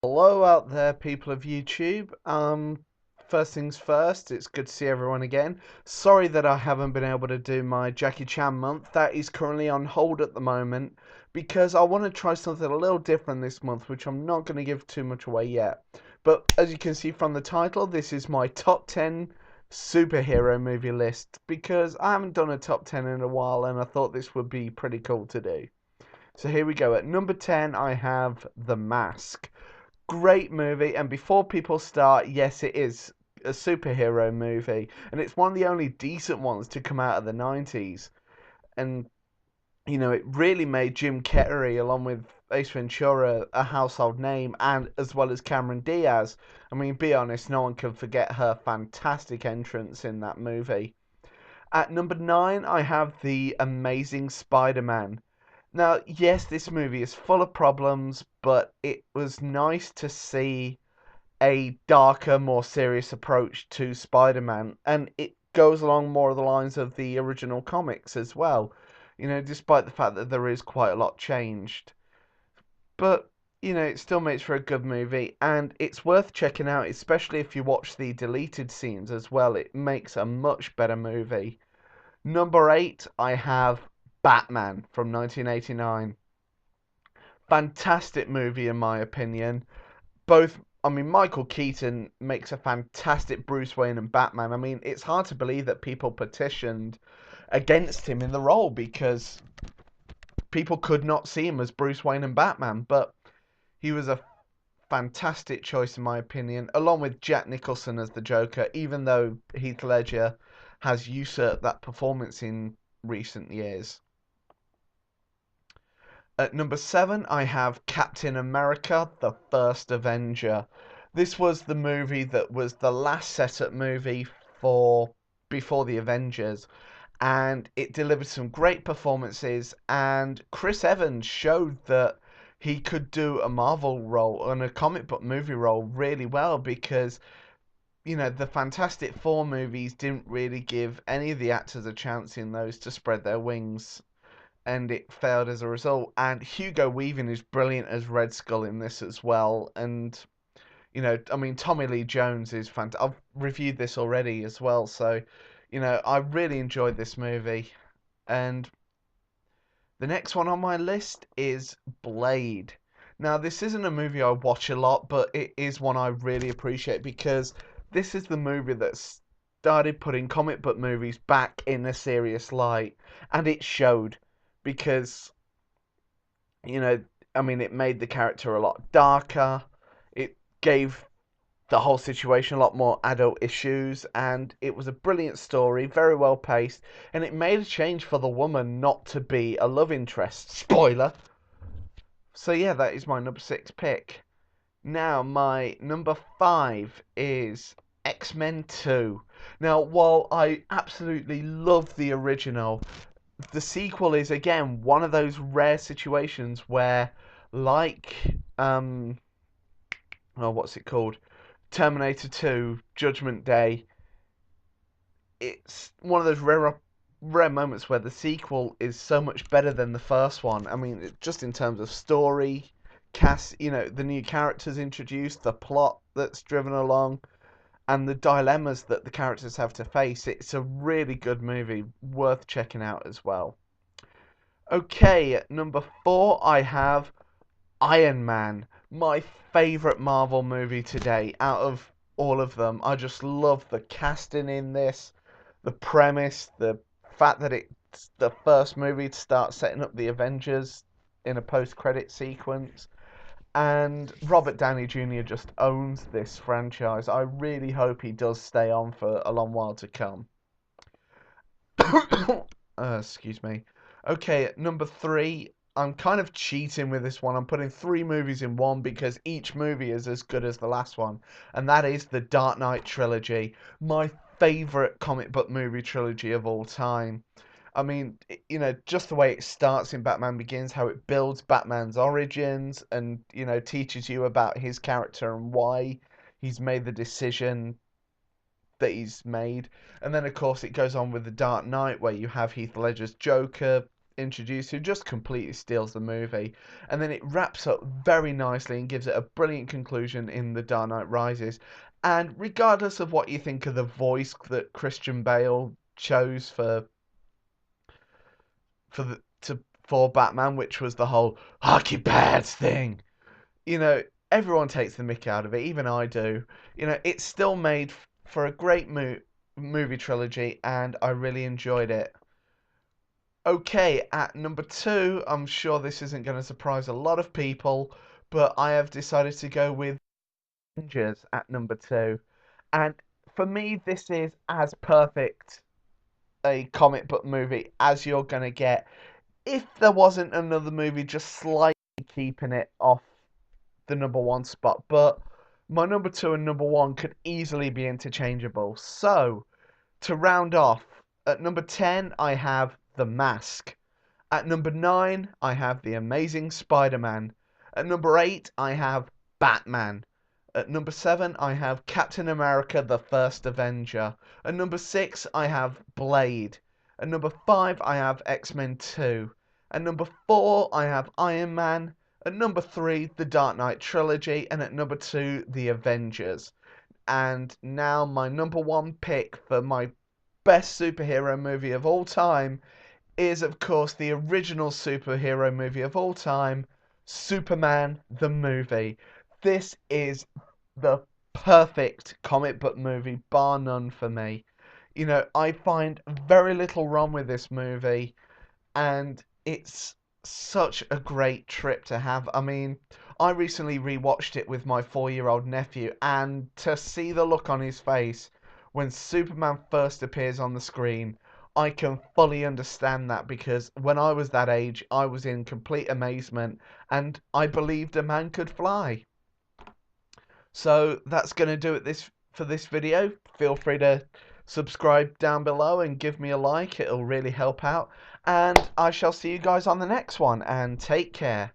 Hello out there, people of YouTube. First things first, it's good to see everyone again. Sorry that I haven't been able to do my Jackie Chan month. That is currently on hold at the moment because I want to try something a little different this month, which I'm not going to give too much away yet. But as you can see from the title, this is my top 10 superhero movie list because I haven't done a top 10 in a while and I thought this would be pretty cool to do. So here we go. At number 10, I have The Mask. Great movie, and before people start, yes, it is a superhero movie, and it's one of the only decent ones to come out of the 90s. And, it really made Jim Carrey, along with Ace Ventura, a household name, and as well as Cameron Diaz. I mean, be honest, no one can forget her fantastic entrance in that movie. At number 9, I have The Amazing Spider Man. Now, yes, this movie is full of problems, but it was nice to see a darker, more serious approach to Spider Man, and it goes along more of the lines of the original comics as well, despite the fact that there is quite a lot changed. But, it still makes for a good movie, and it's worth checking out, especially if you watch the deleted scenes as well. It makes a much better movie. Number 8, I have Batman from 1989. Fantastic movie, in my opinion. Michael Keaton makes a fantastic Bruce Wayne and Batman. I mean, it's hard to believe that people petitioned against him in the role because people could not see him as Bruce Wayne and Batman, but he was a fantastic choice in my opinion, along with Jack Nicholson as the Joker, even though Heath Ledger has usurped that performance in recent years. At number 7, I have Captain America: The First Avenger. This was the movie that was the last setup movie for before the Avengers, and it delivered some great performances. And Chris Evans showed that he could do a Marvel role and a comic book movie role really well because the Fantastic Four movies didn't really give any of the actors a chance in those to spread their wings, and it failed as a result. And Hugo Weaving is brilliant as Red Skull in this as well. And Tommy Lee Jones is fantastic. I've reviewed this already as well, so I really enjoyed this movie. And the next one on my list is Blade. Now, this isn't a movie I watch a lot, but it is one I really appreciate because this is the movie that started putting comic book movies back in a serious light, and it showed because you know, it made the character a lot darker. It gave the whole situation a lot more adult issues, and it was a brilliant story, very well paced, and it made a change for the woman not to be a love interest. Spoiler. So yeah, that is my number 6 pick. Now my number 5 is X-Men 2. Now, while I absolutely love the original, the sequel is again one of those rare situations where, like, what's it called? Terminator 2, Judgment Day. It's one of those rare moments where the sequel is so much better than the first one. I mean, just in terms of story, cast, the new characters introduced, the plot that's driven along, and the dilemmas that the characters have to face. It's a really good movie, worth checking out as well. Okay, at number 4, I have Iron Man, my favorite Marvel movie today out of all of them. I just love the casting in this, the premise, the fact that it's the first movie to start setting up the Avengers in a post-credit sequence. And Robert Downey Jr. just owns this franchise. I really hope he does stay on for a long while to come. Excuse me. Okay, number 3. I'm kind of cheating with this one. I'm putting 3 movies in one because each movie is as good as the last one, and that is the Dark Knight trilogy, my favorite comic book movie trilogy of all time. I mean, just the way it starts in Batman Begins, how it builds Batman's origins and, teaches you about his character and why he's made the decision that he's made. And then, of course, it goes on with The Dark Knight, where you have Heath Ledger's Joker introduced, who just completely steals the movie. And then it wraps up very nicely and gives it a brilliant conclusion in The Dark Knight Rises. And regardless of what you think of the voice that Christian Bale chose for Batman, which was the whole hockey pads thing, you know, everyone takes the mick out of it, even I do. You know, it's still made for a great movie trilogy, and I really enjoyed it. Okay, at number 2, I'm sure this isn't going to surprise a lot of people, but I have decided to go with Avengers at number 2. And for me, this is as perfect a comic book movie as you're going to get, if there wasn't another movie just slightly keeping it off the number 1 spot. But my number 2 and number 1 could easily be interchangeable. So, to round off, at number 10, I have The Mask. At number 9, I have The Amazing Spider-Man. At number 8, I have Batman. At number 7, I have Captain America, the First Avenger. At number 6, I have Blade. At number 5, I have X-Men 2. At number 4, I have Iron Man. At number 3, The Dark Knight Trilogy. And at number 2, The Avengers. And now my number 1 pick for my best superhero movie of all time is, of course, the original superhero movie of all time, Superman the movie. This is the perfect comic book movie, bar none for me. You know, I find very little wrong with this movie, and it's such a great trip to have. I mean, I recently rewatched it with my 4-year-old nephew, and to see the look on his face when Superman first appears on the screen, I can fully understand that, because when I was that age, I was in complete amazement, and I believed a man could fly. So that's going to do it for this video. Feel free to subscribe down below and give me a like. It'll really help out. And I shall see you guys on the next one, and take care.